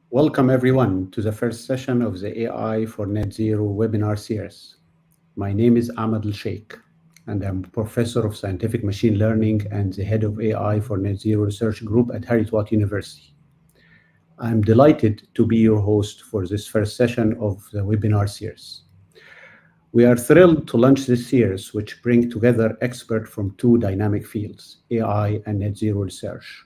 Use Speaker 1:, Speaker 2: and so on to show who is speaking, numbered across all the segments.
Speaker 1: Welcome everyone to the first session of the AI for Net Zero webinar series. My name is Ahmed Al-Sheikh, and I'm professor of scientific machine learning and the head of AI for Net Zero Research Group at Harry University. I'm delighted to be your host for this first session of the webinar series. We are thrilled to launch this series, which brings together experts from two dynamic fields, AI and net zero research.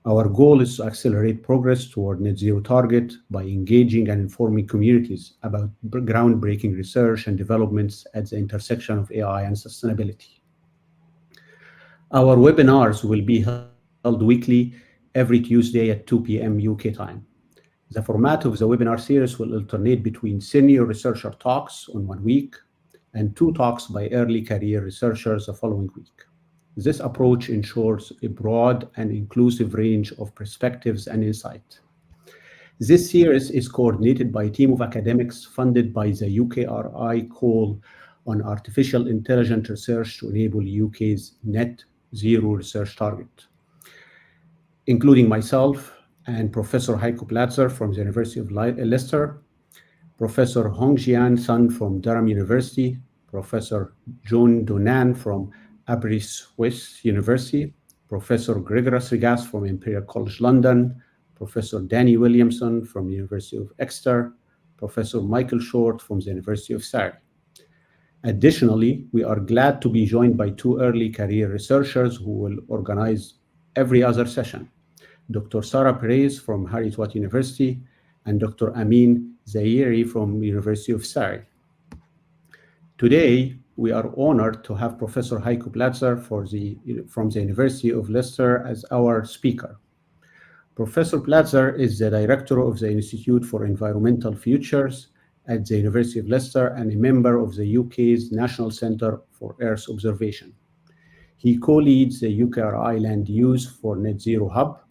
Speaker 1: Our goal is to accelerate progress toward net zero target by engaging and informing communities about groundbreaking research and developments at the intersection of AI and sustainability. Our webinars will be held weekly every Tuesday at 2 p.m. UK time. The format of the webinar series will alternate between senior researcher talks on one week and two talks by early career researchers the following week. This approach ensures a broad and inclusive range of perspectives and insight. This series is coordinated by a team of academics funded by the UKRI Call on Artificial Intelligence Research to enable UK's net zero research target, including myself and Professor Heiko Balzter from the University of Leicester, Professor Hongjian Sun from Durham University, Professor John Donan from Aberystwyth University, Professor Gregorius Rigas from Imperial College London, Professor Danny Williamson from the University of Exeter, Professor Michael Short from the University of Surrey. Additionally, we are glad to be joined by two early career researchers who will organize every other session, Dr. Sarah Perez from Harry-Watt University and Dr. Amin Zairi from the University of Surrey. Today, we are honored to have Professor Heiko Balzter from the University of Leicester as our speaker. Professor Balzter is the director of the Institute for Environmental Futures at the University of Leicester and a member of the UK's National Centre for Earth Observation. He co-leads the UKRI Land Use for Net Zero Hub.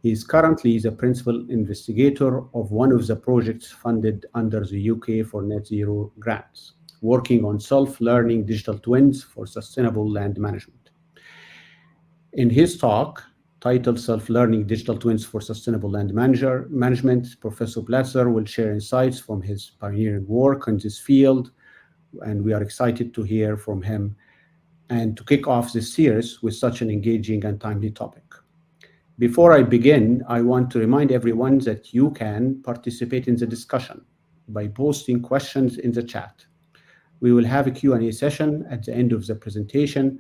Speaker 1: He is currently the principal investigator of one of the projects funded under the UK for Net Zero grants, working on self-learning digital twins for sustainable land management. In his talk, titled Self-Learning Digital Twins for Sustainable Land Management, Professor Balzter will share insights from his pioneering work in this field, and we are excited to hear from him and to kick off this series with such an engaging and timely topic. Before I begin, I want to remind everyone that you can participate in the discussion by posting questions in the chat. We will have a Q&A session at the end of the presentation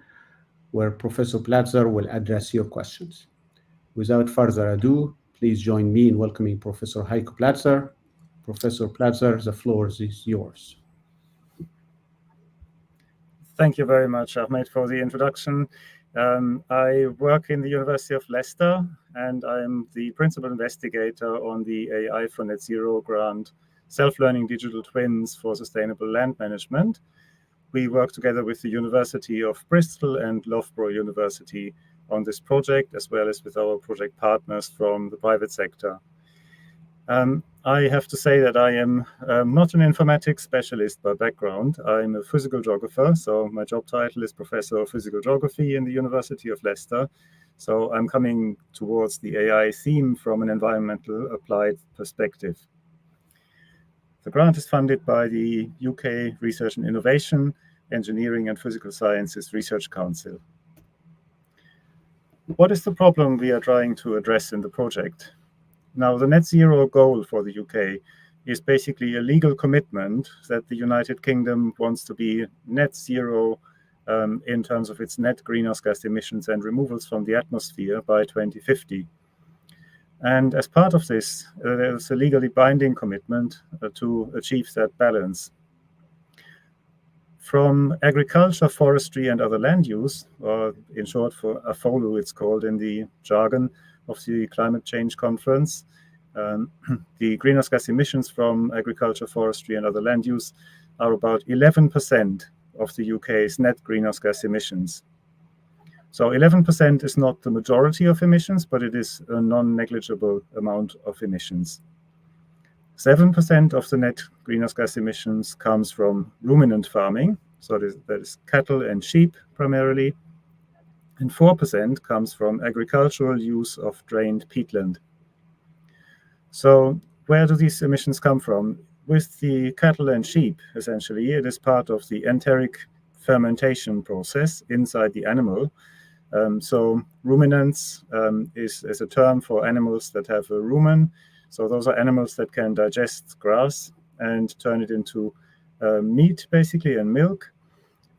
Speaker 1: where Professor Balzter will address your questions. Without further ado, please join me in welcoming Professor Heiko Balzter. Professor Balzter, the floor is yours.
Speaker 2: Thank you very much, Ahmed, for the introduction. I work in the University of Leicester, and I'm the principal investigator on the AI for Net Zero grant, Self-Learning Digital Twins for Sustainable Land Management. We work together with the University of Bristol and Loughborough University on this project, as well as with our project partners from the private sector. I have to say that I am not an informatics specialist by background. I'm a physical geographer, so my job title is Professor of Physical Geography in the University of Leicester. So I'm coming towards the AI theme from an environmental applied perspective. The grant is funded by the UK Research and Innovation, Engineering and Physical Sciences Research Council. What is the problem we are trying to address in the project? Now, the net zero goal for the UK is basically a legal commitment that the United Kingdom wants to be net zero in terms of its net greenhouse gas emissions and removals from the atmosphere by 2050. And as part of this, there's a legally binding commitment to achieve that balance. From agriculture, forestry, and other land use, or in short for AFOLU it's called in the jargon of the Climate Change Conference, the greenhouse gas emissions from agriculture, forestry, and other land use are about 11% of the UK's net greenhouse gas emissions. So 11% is not the majority of emissions, but it is a non-negligible amount of emissions. 7% of the net greenhouse gas emissions comes from ruminant farming, so that is cattle and sheep primarily, and 4% comes from agricultural use of drained peatland. So where do these emissions come from? With the cattle and sheep, essentially, it is part of the enteric fermentation process inside the animal. So ruminants is a term for animals that have a rumen. So those are animals that can digest grass and turn it into meat, basically, and milk.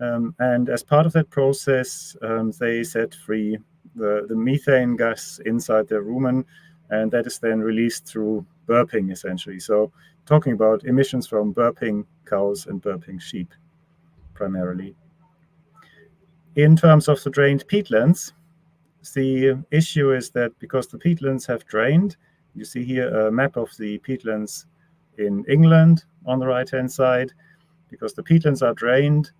Speaker 2: And as part of that process, they set free the methane gas inside their rumen, and that is then released through burping, essentially. So talking about emissions from burping cows and burping sheep, primarily. In terms of the drained peatlands, the issue is that because the peatlands have drained, you see here a map of the peatlands in England on the right-hand side. Because the peatlands are drained,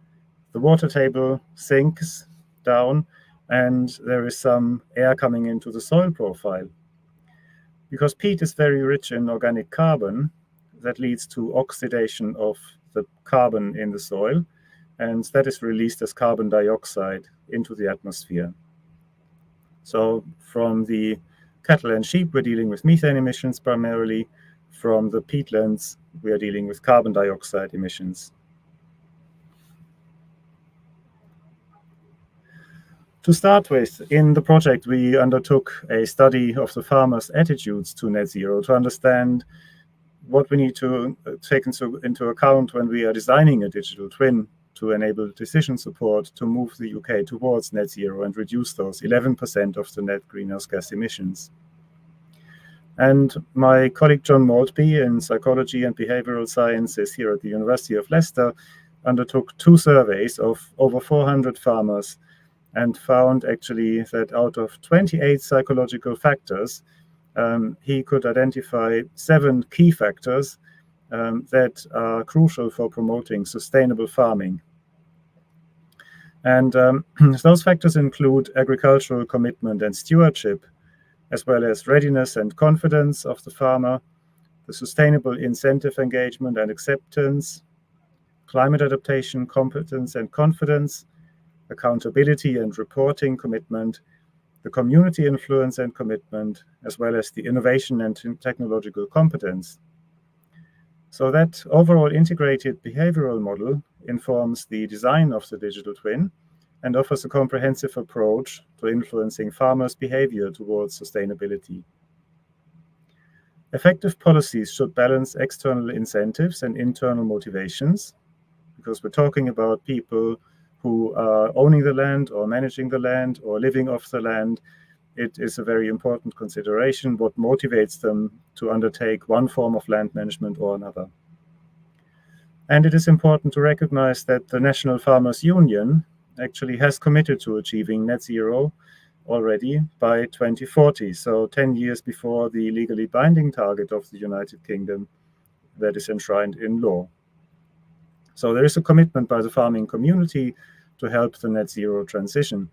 Speaker 2: the water table sinks down and there is some air coming into the soil profile. Because peat is very rich in organic carbon, that leads to oxidation of the carbon in the soil, and that is released as carbon dioxide into the atmosphere. So from the cattle and sheep, we're dealing with methane emissions primarily. From the peatlands, we are dealing with carbon dioxide emissions. To start with, in the project, we undertook a study of the farmers' attitudes to net zero to understand what we need to take into account when we are designing a digital twin to enable decision support to move the UK towards net zero and reduce those 11% of the net greenhouse gas emissions. And my colleague John Maltby in psychology and behavioral sciences here at the University of Leicester undertook 2 surveys of over 400 farmers and found actually that out of 28 psychological factors, he could identify 7 key factors that are crucial for promoting sustainable farming. And those factors include agricultural commitment and stewardship, as well as readiness and confidence of the farmer, the sustainable incentive engagement and acceptance, climate adaptation, competence and confidence, accountability and reporting commitment, the community influence and commitment, as well as the innovation and technological competence. So that overall integrated behavioral model informs the design of the digital twin and offers a comprehensive approach to influencing farmers' behavior towards sustainability. Effective policies should balance external incentives and internal motivations, because we're talking about people who are owning the land or managing the land or living off the land. It is a very important consideration what motivates them to undertake one form of land management or another. And it is important to recognize that the National Farmers Union actually has committed to achieving net zero already by 2040, so 10 years before the legally binding target of the United Kingdom that is enshrined in law. So there is a commitment by the farming community to help the net zero transition.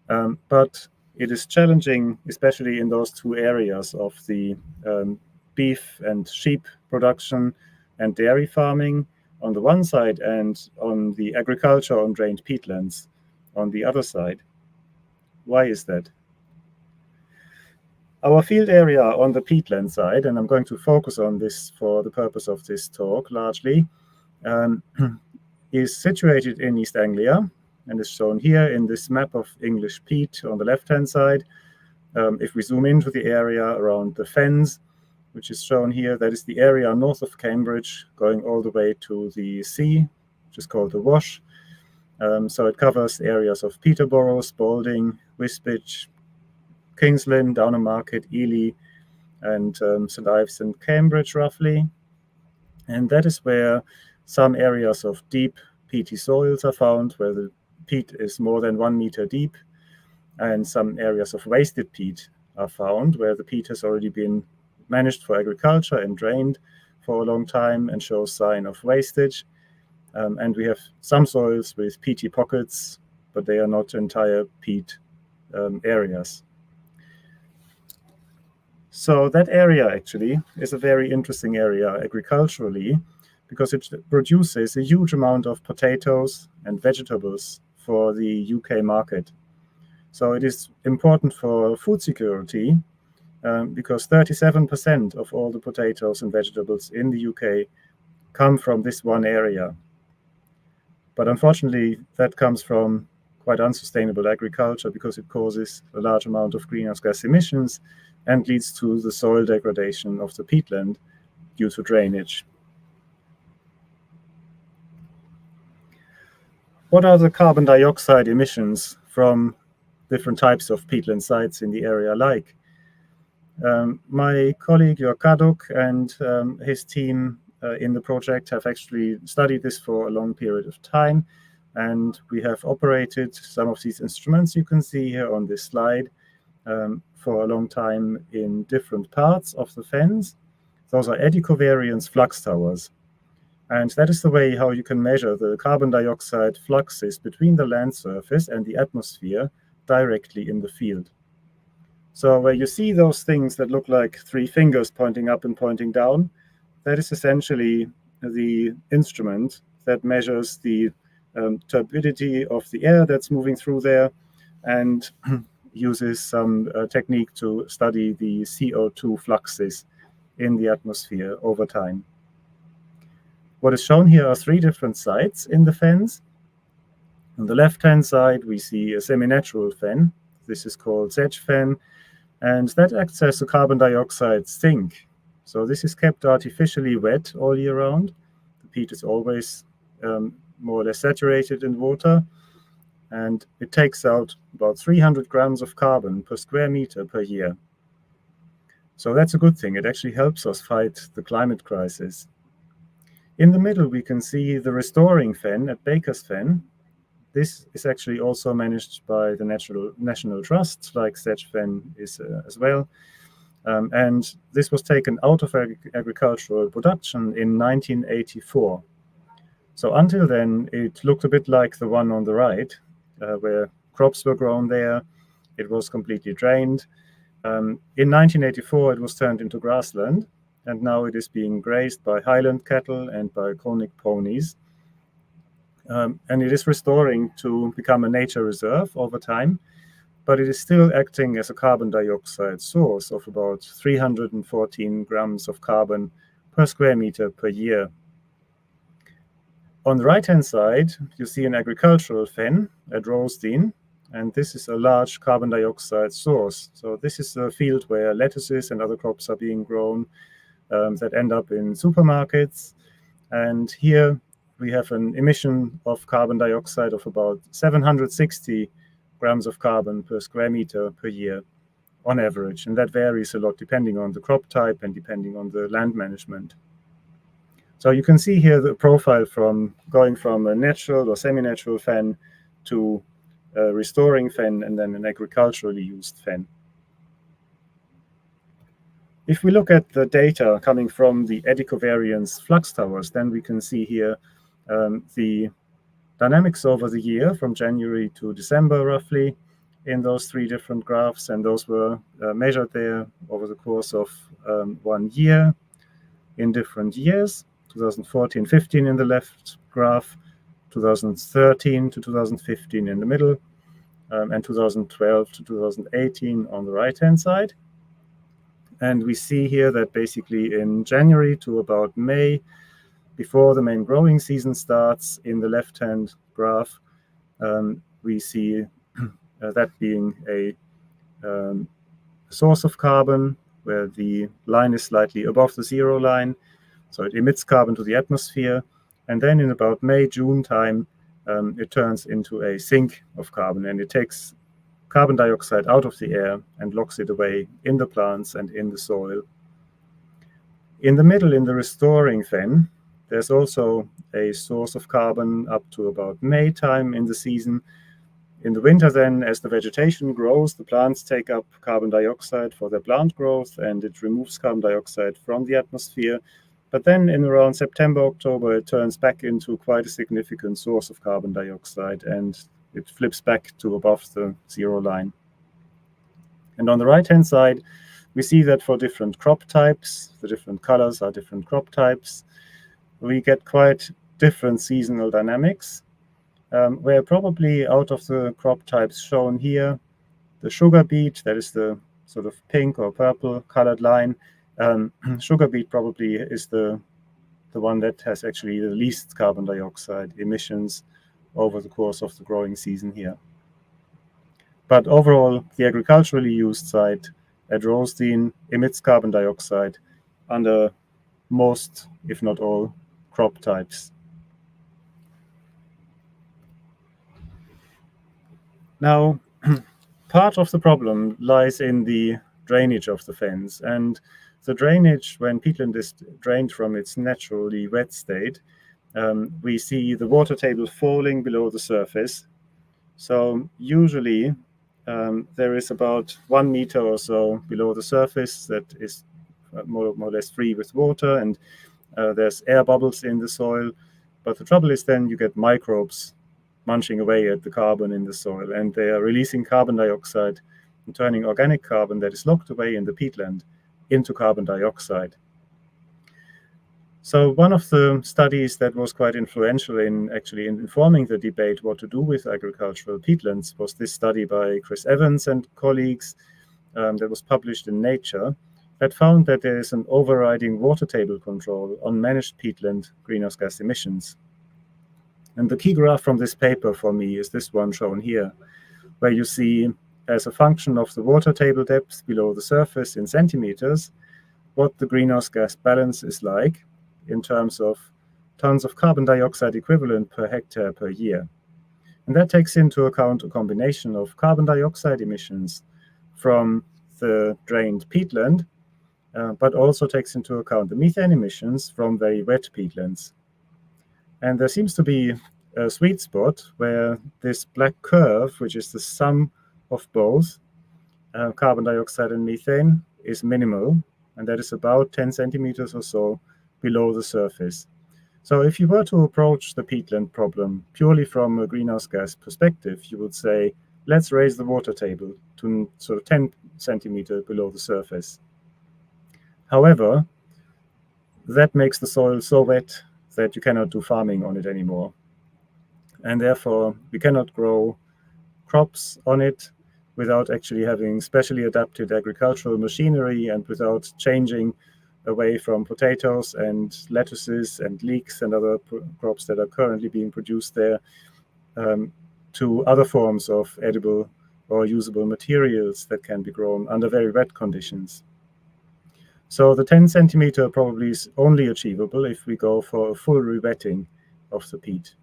Speaker 2: But it is challenging, especially in those 2 areas of the beef and sheep production and dairy farming on the one side and on the agriculture on drained peatlands on the other side. Why is that? Our field area on the peatland side, and I'm going to focus on this for the purpose of this talk largely, is situated in East Anglia and is shown here in this map of English peat on the left-hand side. If we zoom into the area around the fens, which is shown here, that is the area north of Cambridge going all the way to the sea, which is called the Wash. So it covers areas of Peterborough, Spalding, Wisbech, Kings Lynn, Downham Market, Ely, and St Ives and Cambridge roughly. And that is where some areas of deep peaty soils are found, where the peat is more than 1 meter deep, and some areas of wasted peat are found, where the peat has already been managed for agriculture and drained for a long time and shows sign of wastage. And we have some soils with peaty pockets, but they are not entire peat areas. So that area actually is a very interesting area agriculturally, because it produces a huge amount of potatoes and vegetables for the UK market. So it is important for food security because 37% of all the potatoes and vegetables in the UK come from this one area. But unfortunately, that comes from quite unsustainable agriculture because it causes a large amount of greenhouse gas emissions and leads to the soil degradation of the peatland due to drainage. What are the carbon dioxide emissions from different types of peatland sites in the area like? My colleague Jörg Kaduk and his team in the project have actually studied this for a long period of time, and we have operated some of these instruments you can see here on this slide for a long time in different parts of the fens. Those are eddy covariance flux towers. And that is the way how you can measure the carbon dioxide fluxes between the land surface and the atmosphere directly in the field. So where you see those things that look like three fingers pointing up and pointing down, that is essentially the instrument that measures the turbidity of the air that's moving through there and uses some technique to study the CO2 fluxes in the atmosphere over time. What is shown here are three different sites in the fens. On the left-hand side, we see a semi-natural fen. This is called sedge fen, and that acts as a carbon dioxide sink. So this is kept artificially wet all year round. The peat is always more or less saturated in water, and it takes out about 300 grams of carbon per square meter per year. So that's a good thing. It actually helps us fight the climate crisis. In the middle, we can see the restoring fen at Baker's Fen. This is actually also managed by the National Trust, like sedge fen is as well. And this was taken out of agricultural production in 1984. So until then, it looked a bit like the one on the right, where crops were grown there. It was completely drained. In 1984, it was turned into grassland, and now it is being grazed by highland cattle and by conic ponies. And it is restoring to become a nature reserve over time, but it is still acting as a carbon dioxide source of about 314 grams of carbon per square meter per year. On the right-hand side, you see an agricultural fen at Rosedene, and this is a large carbon dioxide source. So this is a field where lettuces and other crops are being grown that end up in supermarkets. And here we have an emission of carbon dioxide of about 760 grams of carbon per square meter per year on average. And that varies a lot depending on the crop type and depending on the land management. So you can see here the profile from going from a natural or semi-natural fen to a restoring fen and then an agriculturally used fen. If we look at the data coming from the eddy covariance flux towers, then we can see here the dynamics over the year from January to December roughly in those three different graphs, and those were measured there over the course of 1 year in different years. 2014-15 in the left graph, 2013 to 2015 in the middle, and 2012 to 2018 on the right-hand side. And we see here that basically in January to about May, before the main growing season starts, in the left-hand graph, we see that being a source of carbon where the line is slightly above the zero line. So it emits carbon to the atmosphere. And then in about May, June time, it turns into a sink of carbon, and it takes carbon dioxide out of the air and locks it away in the plants and in the soil. In the middle, in the restoring fen, there's also a source of carbon up to about May time in the season. In the winter then, as the vegetation grows, the plants take up carbon dioxide for their plant growth, and it removes carbon dioxide from the atmosphere. But then in around September, October, it turns back into quite a significant source of carbon dioxide, and it flips back to above the zero line. And on the right-hand side, we see that for different crop types, the different colors are different crop types, we get quite different seasonal dynamics, where probably out of the crop types shown here, the sugar beet, that is the sort of pink or purple colored line, sugar beet probably is the one that has actually the least carbon dioxide emissions over the course of the growing season here. But overall, the agriculturally used site at Rosenstein emits carbon dioxide under most, if not all, crop types. Now, part of the problem lies in the drainage of the fens, and the drainage, when peatland is drained from its naturally wet state, we see the water table falling below the surface. So usually there is about 1 meter or so below the surface that is more or less free with water, and there's air bubbles in the soil. But the trouble is then you get microbes munching away at the carbon in the soil, and they are releasing carbon dioxide and turning organic carbon that is locked away in the peatland into carbon dioxide. So one of the studies that was quite influential in actually informing the debate what to do with agricultural peatlands was this study by Chris Evans and colleagues that was published in Nature that found that there is an overriding water table control on managed peatland greenhouse gas emissions. And the key graph from this paper for me is this one shown here, where you see as a function of the water table depth below the surface in centimeters, what the greenhouse gas balance is like in terms of tons of carbon dioxide equivalent per hectare per year. And that takes into account a combination of carbon dioxide emissions from the drained peatland, but also takes into account the methane emissions from very wet peatlands. And there seems to be a sweet spot where this black curve, which is the sum of both carbon dioxide and methane, is minimal, and that is about 10 centimeters or so below the surface. So if you were to approach the peatland problem purely from a greenhouse gas perspective, you would say, let's raise the water table to sort of 10 centimeters below the surface. However, that makes the soil so wet that you cannot do farming on it anymore. And therefore, we cannot grow crops on it without actually having specially adapted agricultural machinery and without changing away from potatoes and lettuces and leeks and other crops that are currently being produced there to other forms of edible or usable materials that can be grown under very wet conditions. So the 10 centimeter probably is only achievable if we go for a full re-wetting of the peat.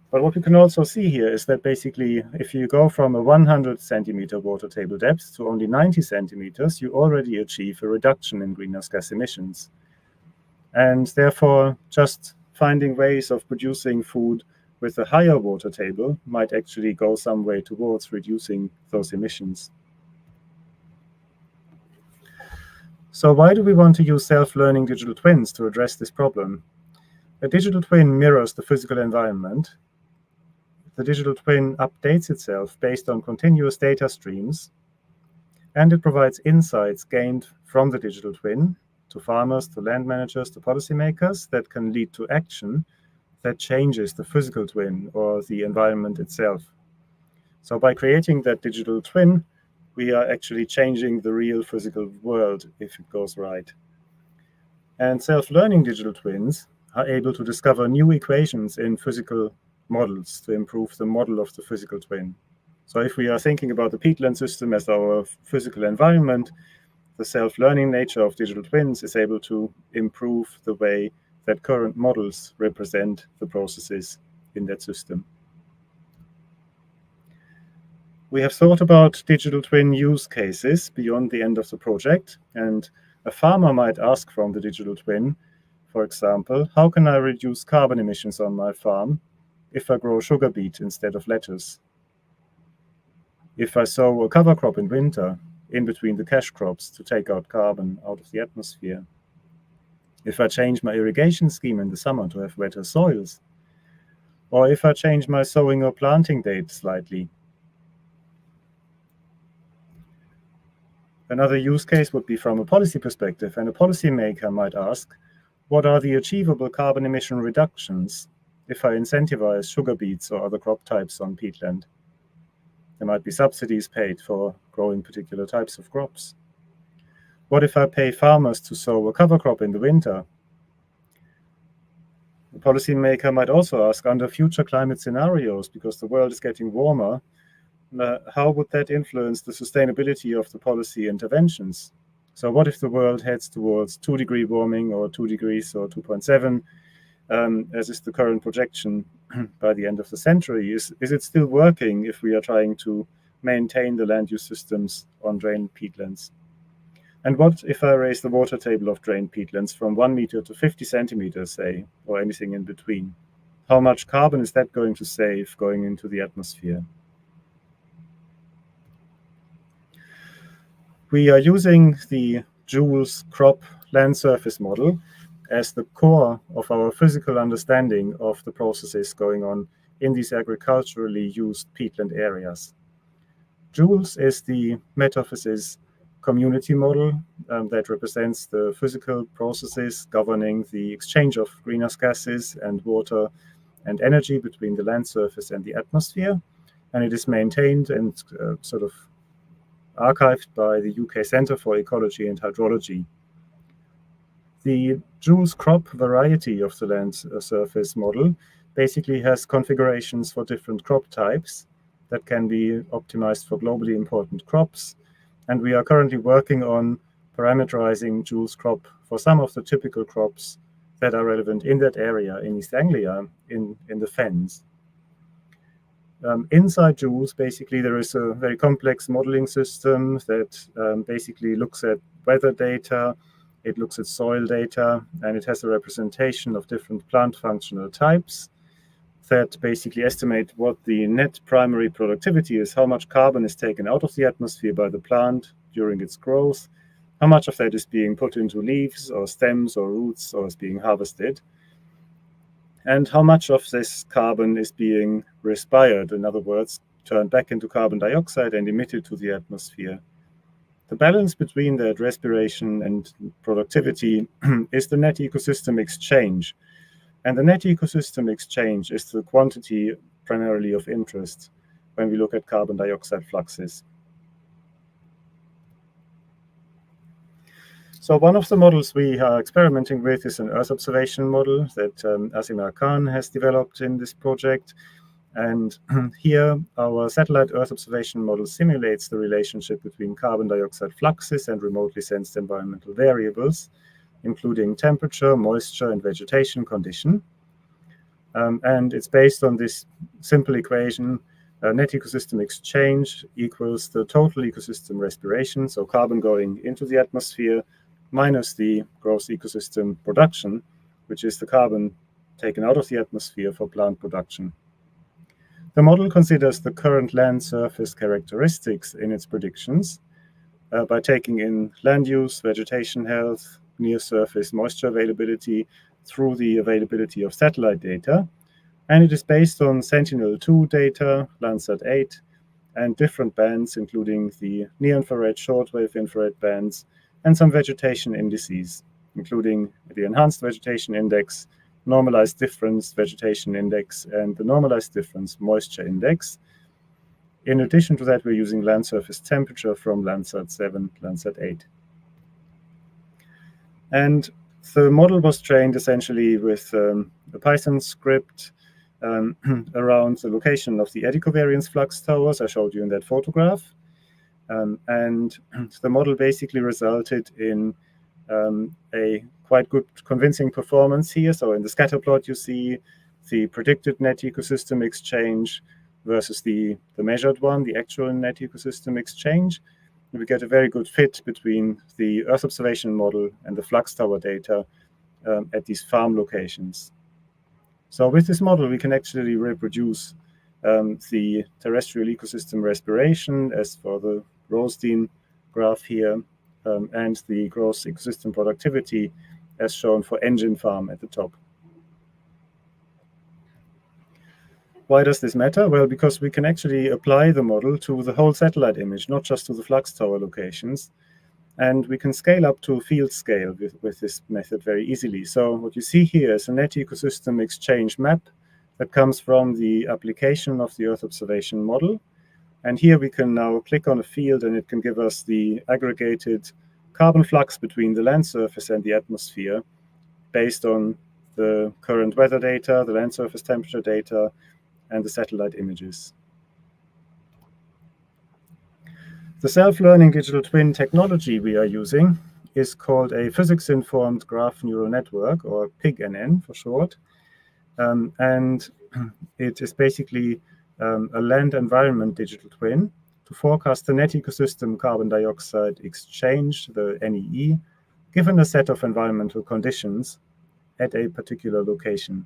Speaker 2: But what we can also see here is that basically if you go from a 100 centimeter water table depth to only 90 centimeters, you already achieve a reduction in greenhouse gas emissions. And therefore, just finding ways of producing food with a higher water table might actually go some way towards reducing those emissions. So why do we want to use self-learning digital twins to address this problem? A digital twin mirrors the physical environment. The digital twin updates itself based on continuous data streams, and it provides insights gained from the digital twin to farmers, to land managers, to policymakers that can lead to action that changes the physical twin or the environment itself. So by creating that digital twin, we are actually changing the real physical world if it goes right. And self-learning digital twins are able to discover new equations in physical models to improve the model of the physical twin. So if we are thinking about the peatland system as our physical environment, the self-learning nature of digital twins is able to improve the way that current models represent the processes in that system. We have thought about digital twin use cases beyond the end of the project, and a farmer might ask from the digital twin, for example, how can I reduce carbon emissions on my farm if I grow sugar beet instead of lettuce? If I sow a cover crop in winter in between the cash crops to take out carbon out of the atmosphere? If I change my irrigation scheme in the summer to have wetter soils? Or if I change my sowing or planting date slightly? Another use case would be from a policy perspective, and a policymaker might ask, what are the achievable carbon emission reductions if I incentivize sugar beets or other crop types on peatland? There might be subsidies paid for growing particular types of crops. What if I pay farmers to sow a cover crop in the winter? The policymaker might also ask, under future climate scenarios, because the world is getting warmer, how would that influence the sustainability of the policy interventions? So what if the world heads towards 2-degree warming, or 2 degrees, or 2.7, as is the current projection by the end of the century? Is it still working if we are trying to maintain the land use systems on drained peatlands? And what if I raise the water table of drained peatlands from 1 meter to 50 centimeters, say, or anything in between? How much carbon is that going to save going into the atmosphere? We are using the Joules crop land surface model as the core of our physical understanding of the processes going on in these agriculturally used peatland areas. Joules is the metaphysics community model that represents the physical processes governing the exchange of greenhouse gases and water and energy between the land surface and the atmosphere. And it is maintained and sort of archived by the UK Centre for Ecology and Hydrology. The Joules crop variety of the land surface model basically has configurations for different crop types that can be optimized for globally important crops. And we are currently working on parameterizing Joules crop for some of the typical crops that are relevant in that area in East Anglia, in the fens. Inside Joules, basically, there is a very complex modeling system that basically looks at weather data, it looks at soil data, and it has a representation of different plant functional types that basically estimate what the net primary productivity is, how much carbon is taken out of the atmosphere by the plant during its growth, how much of that is being put into leaves or stems or roots or is being harvested, and how much of this carbon is being respired, in other words, turned back into carbon dioxide and emitted to the atmosphere. The balance between that respiration and productivity is the net ecosystem exchange. And the net ecosystem exchange is the quantity primarily of interest when we look at carbon dioxide fluxes. So one of the models we are experimenting with is an Earth observation model that Asim Khan has developed in this project. And here, our satellite Earth observation model simulates the relationship between carbon dioxide fluxes and remotely sensed environmental variables, including temperature, moisture, and vegetation condition. And it's based on this simple equation: net ecosystem exchange equals the total ecosystem respiration, so carbon going into the atmosphere, minus the gross ecosystem production, which is the carbon taken out of the atmosphere for plant production. The model considers the current land surface characteristics in its predictions by taking in land use, vegetation health, near surface moisture availability through the availability of satellite data. And it is based on Sentinel-2 data, Landsat 8, and different bands, including the near-infrared, shortwave infrared bands, and some vegetation indices, including the Enhanced Vegetation Index, Normalized Difference Vegetation Index, and the Normalized Difference Moisture Index. In addition to that, we're using land surface temperature from Landsat 7, Landsat 8. And the model was trained essentially with a Python script around the location of the eddy covariance flux towers I showed you in that photograph. And the model basically resulted in a quite good convincing performance here. So in the scatter plot, you see the predicted net ecosystem exchange versus the measured one, the actual net ecosystem exchange. And we get a very good fit between the Earth observation model and the flux tower data at these farm locations. So with this model, we can actually reproduce the terrestrial ecosystem respiration as for the Rosenstein graph here, and the gross ecosystem productivity as shown for engine farm at the top. Why does this matter? Well, because we can actually apply the model to the whole satellite image, not just to the flux tower locations. And we can scale up to field scale with this method very easily. So what you see here is a net ecosystem exchange map that comes from the application of the Earth observation model. And here we can now click on a field and it can give us the aggregated carbon flux between the land surface and the atmosphere based on the current weather data, the land surface temperature data, and the satellite images. The self-learning digital twin technology we are using is called a physics-informed graph neural network, or PIGNN for short. And it is basically a land environment digital twin to forecast the net ecosystem carbon dioxide exchange, the NEE, given a set of environmental conditions at a particular location.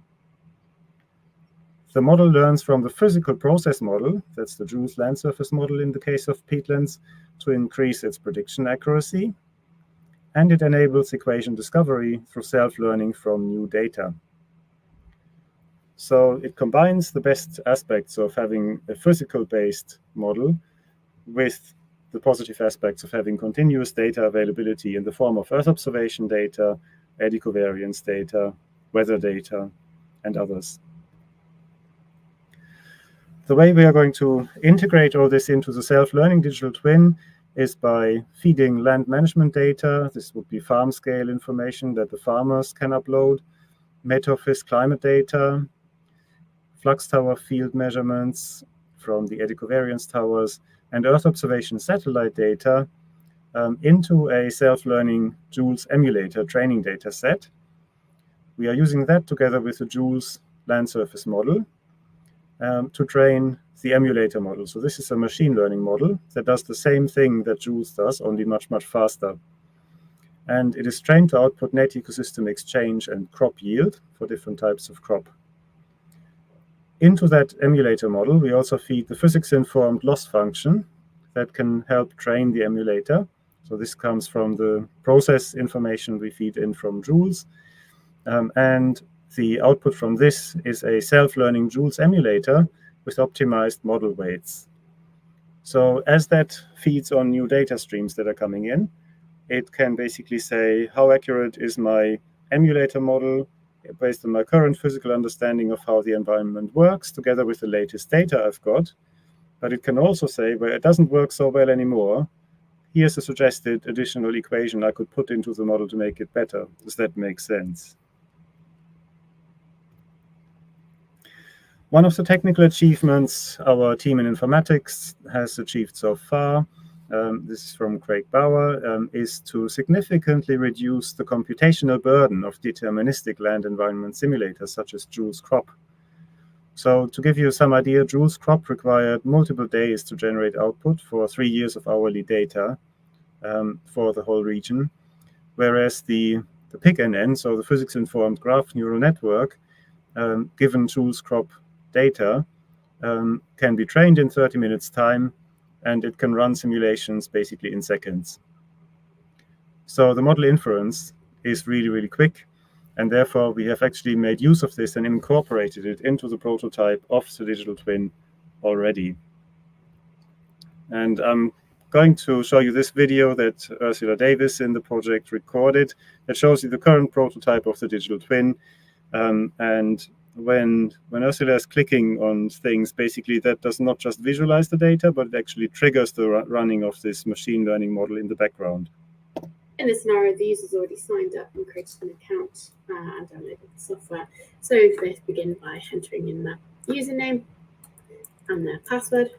Speaker 2: The model learns from the physical process model, that's the Joules land surface model in the case of peatlands, to increase its prediction accuracy. And it enables equation discovery through self-learning from new data. So it combines the best aspects of having a physical-based model with the positive aspects of having continuous data availability in the form of Earth observation data, air ecovariance data, weather data, and others. The way we are going to integrate all this into the self-learning digital twin is by feeding land management data. This would be farm scale information that the farmers can upload, Met-Office climate data, flux tower field measurements from the air ecovariance towers, and Earth observation satellite data into a self-learning Joules emulator training data set. We are using that together with the Joules land surface model to train the emulator model. So this is a machine learning model that does the same thing that Joules does, only much, much faster. And it is trained to output net ecosystem exchange and crop yield for different types of crop. Into that emulator model, we also feed the physics-informed loss function that can help train the emulator. So this comes from the process information we feed in from Joules. And the output from this is a self-learning Joules emulator with optimized model weights. So as that feeds on new data streams that are coming in, it can basically say, how accurate is my emulator model based on my current physical understanding of how the environment works, together with the latest data I've got. But it can also say, where it doesn't work so well anymore, here's a suggested additional equation I could put into the model to make it better. Does that make sense? One of the technical achievements our team in informatics has achieved so far, this is from Craig Bauer, is to significantly reduce the computational burden of deterministic land environment simulators such as Joules Crop. So to give you some idea, Joules Crop required multiple days to generate output for 3 years of hourly data for the whole region, whereas the PIGNN, so the physics-informed graph neural network, given Joules Crop data, can be trained in 30 minutes time, and it can run simulations basically in seconds. So the model inference is really, really quick, and therefore we have actually made use of this and incorporated it into the prototype of the digital twin already. And I'm going to show you this video that Ursula Davis in the project recorded that shows you the current prototype of the digital twin. And when Ursula is clicking on things, basically that does not just visualize the data, but it actually triggers the running of this machine learning model in the background.
Speaker 3: In this scenario, the user's already signed up and created an account and downloaded the software. So they begin by entering in their username and their password.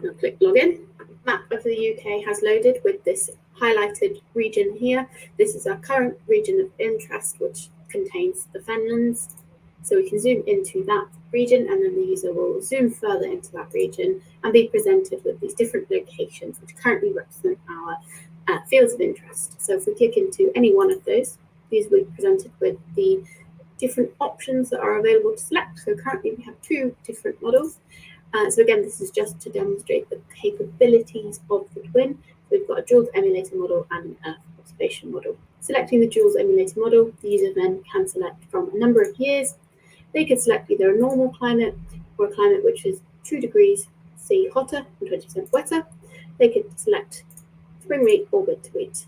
Speaker 3: Now click login. Map of the UK has loaded with this highlighted region here. This is our current region of interest, which contains the fenlands. So we can zoom into that region, and then the user will zoom further into that region and be presented with these different locations, which currently represent our fields of interest. So if we click into any one of those, these will be presented with the different options that are available to select. So currently we have 2 different models. So again, this is just to demonstrate the capabilities of the twin. We've got a Joules emulator model and an Earth observation model. Selecting the Joules emulator model, the user then can select from a number of years. They could select either a normal climate or a climate which is 2 degrees C hotter and 20% wetter. They could select spring wheat or winter wheat.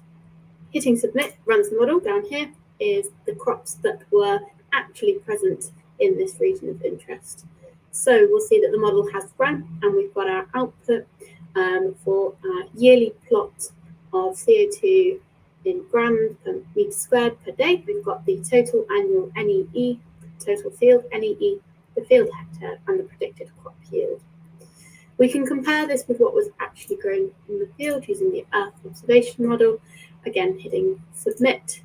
Speaker 3: Hitting submit runs the model. Down here is the crops that were actually present in this region of interest. So we'll see that the model has run, and we've got our output for our yearly plot of CO2 in grams per meter squared per day. We've got the total annual NEE, total field NEE, the field hectare, and the predicted crop yield. We can compare this with what was actually grown in the field using the Earth observation model. Again, hitting submit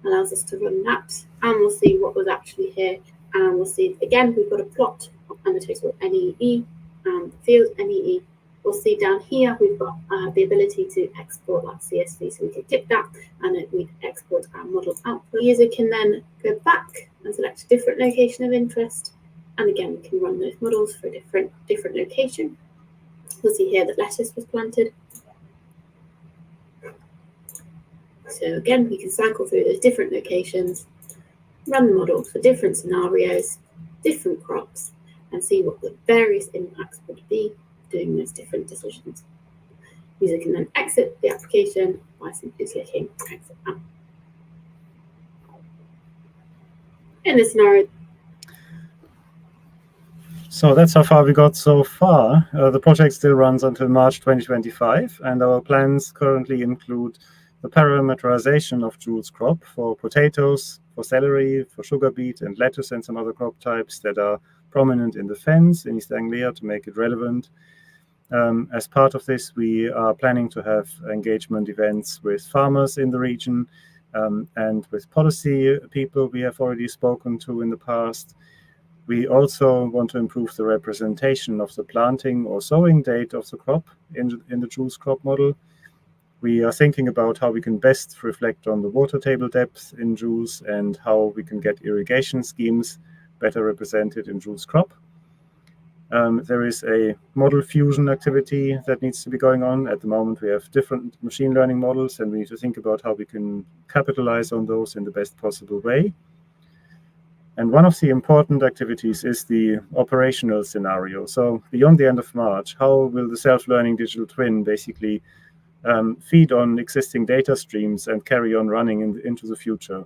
Speaker 3: allows us to run that, and we'll see what was actually here. And we'll see, again, we've got a plot and the total NEE and the field NEE. We'll see down here, we've got the ability to export that CSV, so we can tick that, and we export our model output. The user can then go back and select a different location of interest, and again, we can run those models for a different location. We'll see here that lettuce was planted. So again, we can cycle through those different locations, run the model for different scenarios, different crops, and see what the various impacts would be doing those different decisions. User can then exit the application by simply clicking exit out. In this scenario,
Speaker 2: so that's how far we got so far. The project still runs until March 2025, and our plans currently include the parameterization of Joule's crop for potatoes, for celery, for sugar beet and lettuce, and some other crop types that are prominent in the fens in East Anglia to make it relevant. As part of this, we are planning to have engagement events with farmers in the region and with policy people we have already spoken to in the past. We also want to improve the representation of the planting or sowing date of the crop in the Joule's crop model. We are thinking about how we can best reflect on the water table depth in Joule's and how we can get irrigation schemes better represented in Joule's crop. There is a model fusion activity that needs to be going on. At the moment, we have different machine learning models, and we need to think about how we can capitalize on those in the best possible way. And one of the important activities is the operational scenario. So beyond the end of March, how will the self-learning digital twin basically feed on existing data streams and carry on running into the future?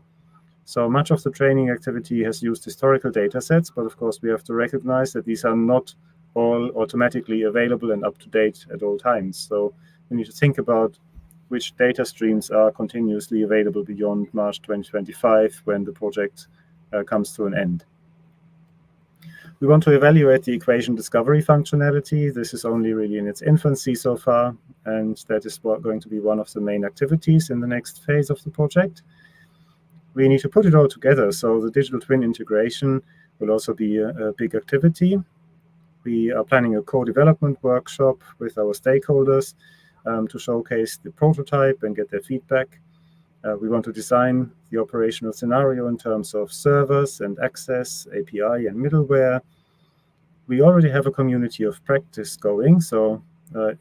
Speaker 2: So much of the training activity has used historical data sets, but of course we have to recognize that these are not all automatically available and up to date at all times. So we need to think about which data streams are continuously available beyond March 2025 when the project comes to an end. We want to evaluate the equation discovery functionality. This is only really in its infancy so far, and that is going to be one of the main activities in the next phase of the project. We need to put it all together, so the digital twin integration will also be a big activity. We are planning a co-development workshop with our stakeholders to showcase the prototype and get their feedback. We want to design the operational scenario in terms of servers and access, API and middleware. We already have a community of practice going, so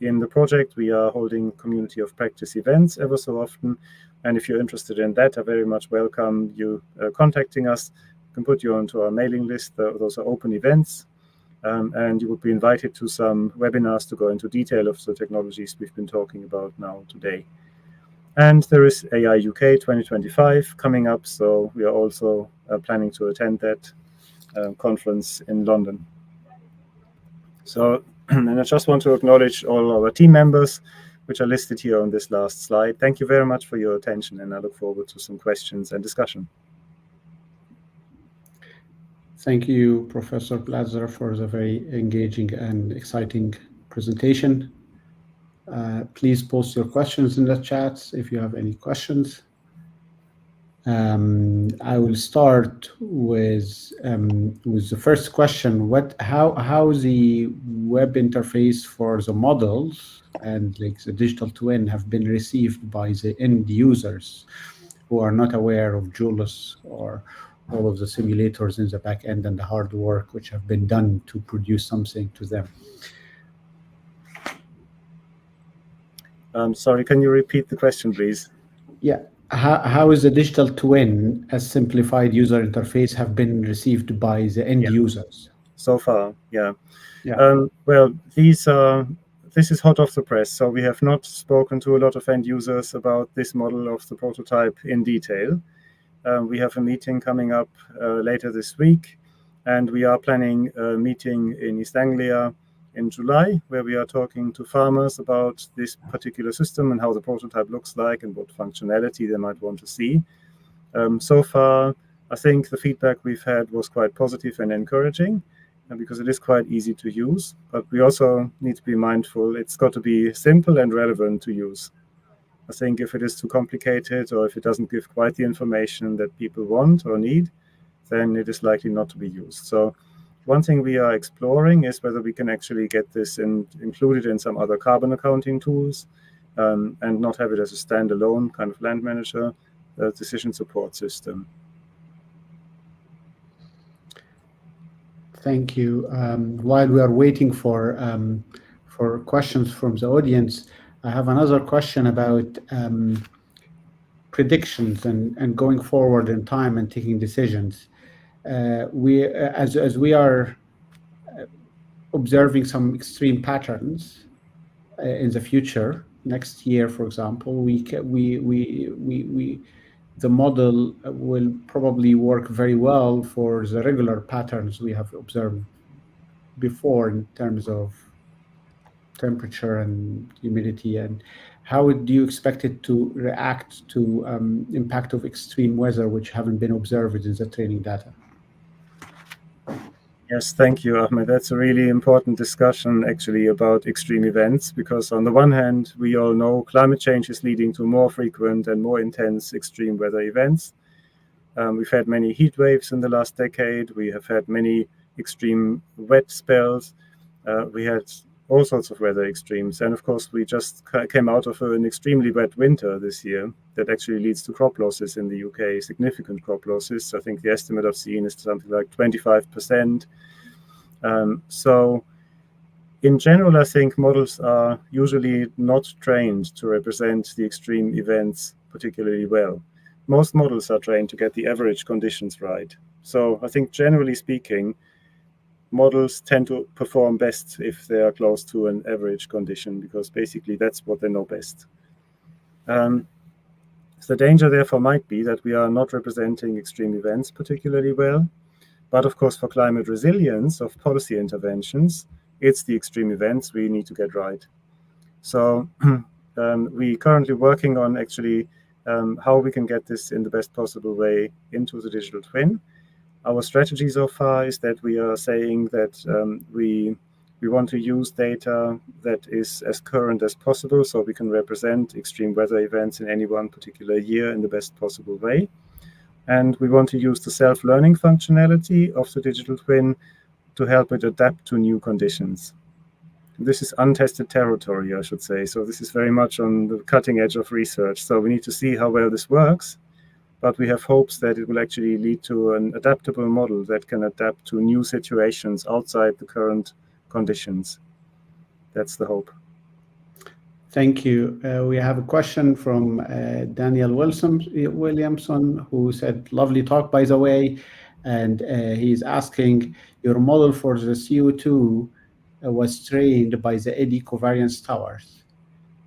Speaker 2: in the project we are holding community of practice events ever so often. And if you're interested in that, I very much welcome you contacting us. We can put you onto our mailing list. Those are open events. And you will be invited to some webinars to go into detail of the technologies we've been talking about now today. And there is AI UK 2025 coming up, so we are also planning to attend that conference in London. So, and I just want to acknowledge all our team members, which are listed here on this last slide. Thank you very much for your attention, and I look forward to some questions and discussion.
Speaker 1: Thank you, Professor Balzter, for the very engaging and exciting presentation. Please post your questions in the chats if you have any questions. I will start with the first question. How the web interface for the models and like the digital twin have been received by the end users who are not aware of Joule's or all of the simulators in the back end and the hard work which have been done to produce something to them?
Speaker 2: Sorry, can you repeat the question, please?
Speaker 1: Yeah. How is the digital twin as simplified user interface have been received by the end users?
Speaker 2: So far, yeah. Well, this is hot off the press, so we have not spoken to a lot of end users about this model of the prototype in detail. We have a meeting coming up later this week, And we are planning a meeting in East Anglia in July, where we are talking to farmers about this particular system and how the prototype looks like and what functionality they might want to see. So far, I think the feedback we've had was quite positive and encouraging, because it is quite easy to use. But we also need to be mindful it's got to be simple and relevant to use. I think if it is too complicated or if it doesn't give quite the information that people want or need, then it is likely not to be used. So one thing we are exploring is whether we can actually get this included in some other carbon accounting tools, and not have it as a standalone kind of land manager decision support system.
Speaker 1: Thank you. While we are waiting for questions from the audience, I have another question about predictions and going forward in time and taking decisions. As we are observing some extreme patterns in the future, next year, for example, the model will probably work very well for the regular patterns we have observed before in terms of temperature and humidity. And how do you expect it to react to impact of extreme weather, which haven't been observed in the training data?
Speaker 2: Yes, thank you, Ahmed. That's a really important discussion, actually, about extreme events, because on the one hand, we all know climate change is leading to more frequent and more intense extreme weather events. We've had many heat waves in the last decade. We have had many extreme wet spells. We had all sorts of weather extremes. And of course, we just came out of an extremely wet winter this year that actually leads to crop losses in the UK, significant crop losses. I think the estimate I've seen is something like 25%. So in general, I think models are usually not trained to represent the extreme events particularly well. Most models are trained to get the average conditions right. So I think generally speaking, models tend to perform best if they are close to an average condition, because basically that's what they know best. The danger therefore might be that we are not representing extreme events particularly well. But of course, for climate resilience of policy interventions, it's the extreme events we need to get right. So we're currently working on actually how we can get this in the best possible way into the digital twin. Our strategy so far is that we are saying that we want to use data that is as current as possible, so we can represent extreme weather events in any one particular year in the best possible way. And we want to use the self-learning functionality of the digital twin to help it adapt to new conditions. This is untested territory, I should say. So this is very much on the cutting edge of research. So we need to see how well this works. But we have hopes that it will actually lead to an adaptable model that can adapt to new situations outside the current conditions. That's the hope.
Speaker 1: Thank you. We have a question from Daniel Williamson, who said, lovely talk, by the way. And he's asking, your model for the CO2 was trained by the eddy covariance towers.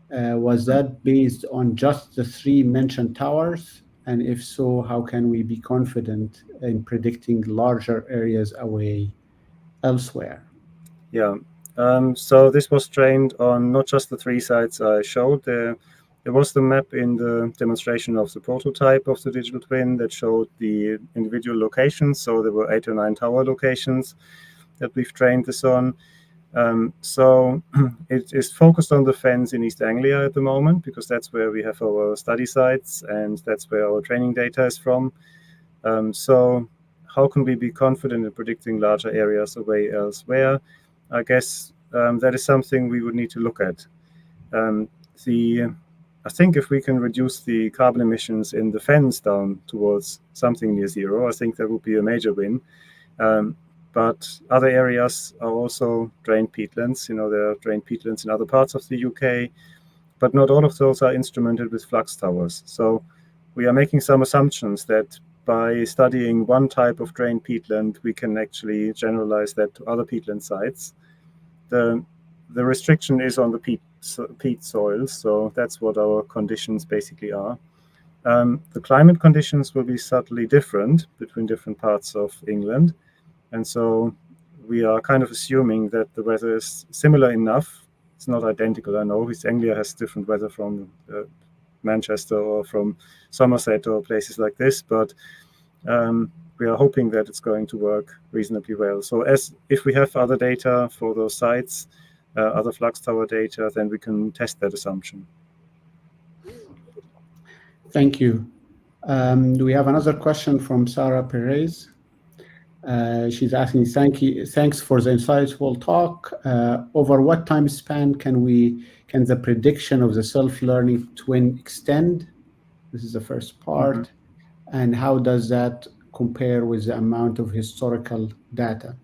Speaker 1: Was that based on just the three mentioned towers? And if so, how can we be confident in predicting larger areas away elsewhere?
Speaker 2: Yeah. So this was trained on not just the three sites I showed. There was the map in the demonstration of the prototype of the digital twin that showed the individual locations. So there were 8 or 9 tower locations that we've trained this on. So it is focused on the fens in East Anglia at the moment, because that's where we have our study sites and that's where our training data is from. So how can we be confident in predicting larger areas away elsewhere? I guess that is something we would need to look at. I think if we can reduce the carbon emissions in the fens down towards something near zero, I think that would be a major win. But other areas are also drained peatlands. There are drained peatlands in other parts of the UK, but not all of those are instrumented with flux towers. So we are making some assumptions that by studying one type of drained peatland, we can actually generalize that to other peatland sites. The restriction is on the peat soils, so that's what our conditions basically are. The climate conditions will be subtly different between different parts of England. And so we are kind of assuming that the weather is similar enough. It's not identical, I know. East Anglia has different weather from Manchester or from Somerset or places like this, but we are hoping that it's going to work reasonably well. So if we have other data for those sites, other flux tower data, then we can test that assumption.
Speaker 1: Thank you. We have another question from Sarah Perez. She's asking, thanks for the insightful talk. Over what time span can the prediction of the self-learning twin extend? This is the first part. Mm-hmm. And how does that compare with the amount of historical data?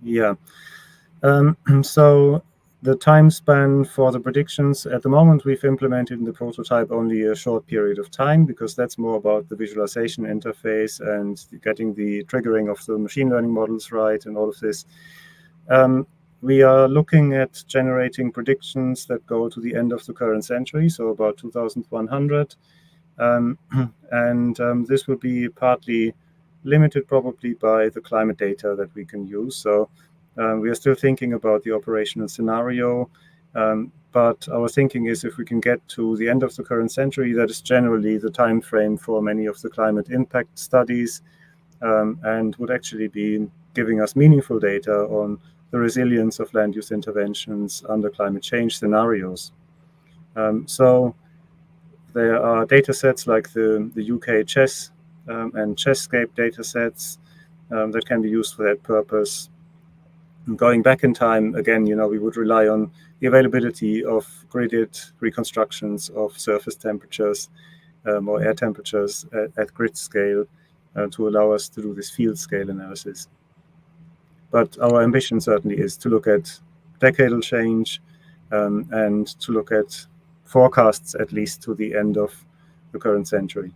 Speaker 2: Yeah. So the time span for the predictions, at the moment, we've implemented in the prototype only a short period of time, because that's more about the visualization interface and getting the triggering of the machine learning models right and all of this. We are looking at generating predictions that go to the end of the current century, so about 2100. This will be partly limited probably by the climate data that we can use. So we are still thinking about the operational scenario, but our thinking is if we can get to the end of the current century, that is generally the time frame for many of the climate impact studies, and would actually be giving us meaningful data on the resilience of land use interventions under climate change scenarios. So there are data sets like the UK chess and Chesscape data sets that can be used for that purpose. And going back in time, again, we would rely on the availability of gridded reconstructions of surface temperatures or air temperatures at grid scale to allow us to do this field scale analysis. But our ambition certainly is to look at decadal change and to look at forecasts at least to the end of the current century.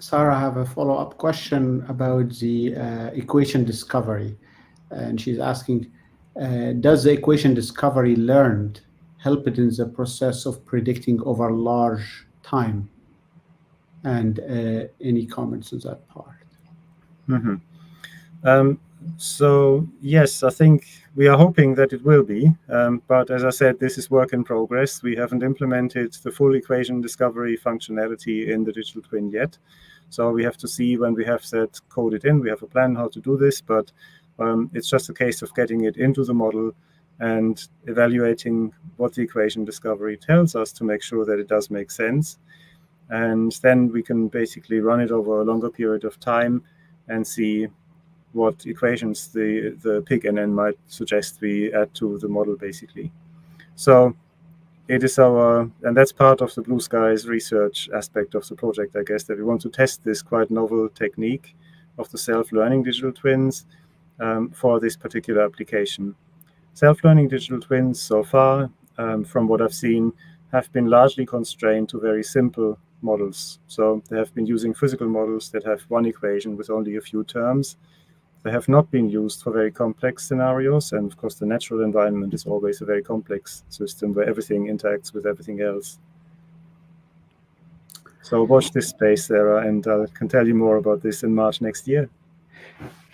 Speaker 1: Sarah, I have a follow-up question about the equation discovery. And she's asking, does the equation discovery learned help it in the process of predicting over large time? And any comments on that part?
Speaker 2: Mm-hmm. So yes, I think we are hoping that it will be, but as I said, this is work in progress. We haven't implemented the full equation discovery functionality in the digital twin yet. So we have to see when we have that coded in. We have a plan how to do this, but it's just a case of getting it into the model and evaluating what the equation discovery tells us to make sure that it does make sense. And then we can basically run it over a longer period of time and see what equations the PIG-NN might suggest we add to the model, basically. So it is and that's part of the Blue Skies research aspect of the project, I guess, that we want to test this quite novel technique of the self-learning digital twins for this particular application. Self-learning digital twins so far, from what I've seen, have been largely constrained to very simple models. So they have been using physical models that have one equation with only a few terms. They have not been used for very complex scenarios, and of course the natural environment is always a very complex system where everything interacts with everything else. So watch this space, Sarah, and I can tell you more about this in March next year.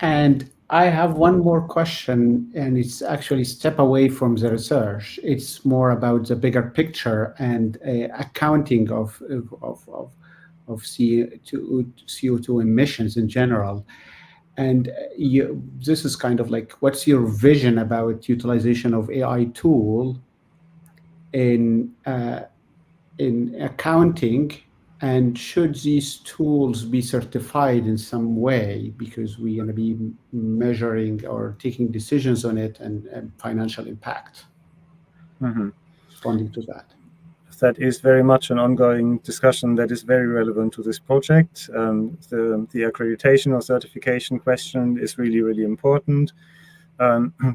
Speaker 1: And I have one more question, and it's actually a step away from the research. It's more about the bigger picture and accounting of CO2 emissions in general. And this is kind of like, what's your vision about utilization of AI tool in accounting? And should these tools be certified in some way, because we're going to be measuring or taking decisions on it and financial impact?
Speaker 2: Mm-hmm.
Speaker 1: Responding to that.
Speaker 2: That is very much an ongoing discussion that is very relevant to this project. The accreditation or certification question is really, really important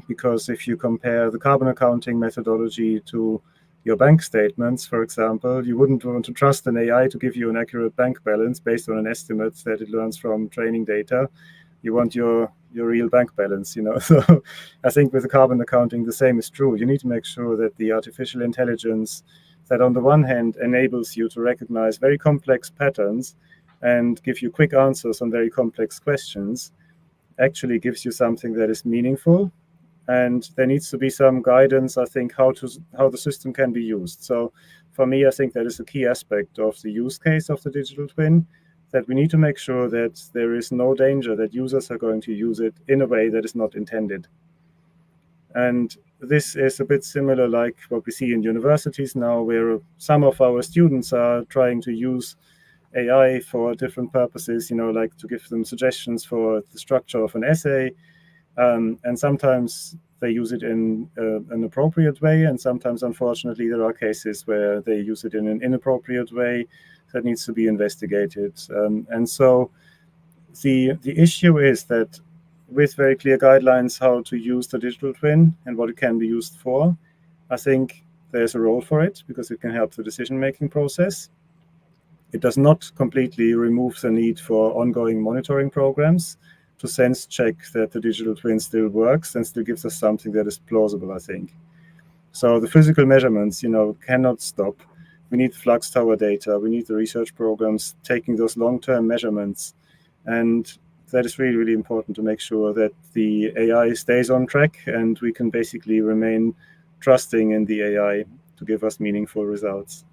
Speaker 2: because if you compare the carbon accounting methodology to your bank statements, for example, you wouldn't want to trust an AI to give you an accurate bank balance based on an estimate that it learns from training data. You want your real bank balance, So I think with the carbon accounting, the same is true. You need to make sure that the artificial intelligence that on the one hand enables you to recognize very complex patterns and give you quick answers on very complex questions actually gives you something that is meaningful. And there needs to be some guidance, I think, how the system can be used. So for me, I think that is a key aspect of the use case of the digital twin, that we need to make sure that there is no danger that users are going to use it in a way that is not intended. And this is a bit similar like what we see in universities now, where some of our students are trying to use AI for different purposes, like to give them suggestions for the structure of an essay. And sometimes they use it in an appropriate way, and sometimes, unfortunately, there are cases where they use it in an inappropriate way that needs to be investigated. And so the issue is that with very clear guidelines how to use the digital twin and what it can be used for, I think there's a role for it because it can help the decision-making process. It does not completely remove the need for ongoing monitoring programs to sense check that the digital twin still works and still gives us something that is plausible, I think. So the physical measurements, cannot stop. We need flux tower data. We need the research programs taking those long-term measurements. And that is really, really important to make sure that the AI stays on track and we can basically remain trusting in the AI to give us meaningful results.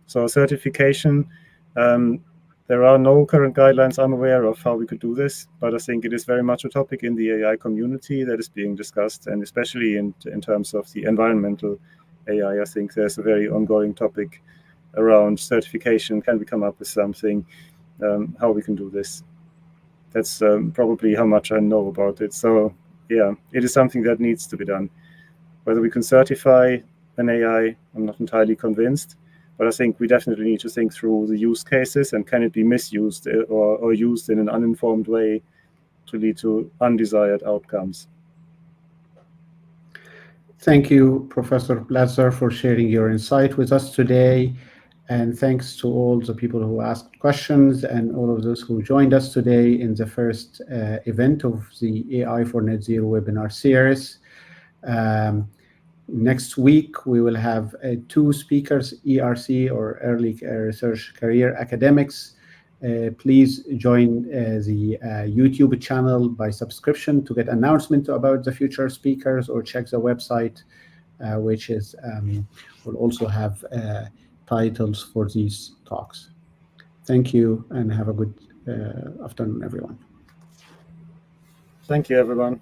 Speaker 2: So certification, there are no current guidelines I'm aware of how we could do this, but I think it is very much a topic in the AI community that is being discussed, and especially in terms of the environmental AI, I think there's a very ongoing topic around certification. Can we come up with something, how we can do this? That's probably how much I know about it. So yeah, it is something that needs to be done. Whether we can certify an AI, I'm not entirely convinced. But I think we definitely need to think through the use cases and can it be misused or used in an uninformed way to lead to undesired outcomes.
Speaker 1: Thank you, Professor Balzter, for sharing your insight with us today. And thanks to all the people who asked questions and all of those who joined us today in the first event of the AI for Net Zero webinar series. Next week, we will have two speakers, ERC or Early Research Career Academics. Please join the YouTube channel by subscription to get announcements about the future speakers, or check the website, which is will also have titles for these talks. Thank you and have a good afternoon, everyone.
Speaker 2: Thank you, everyone.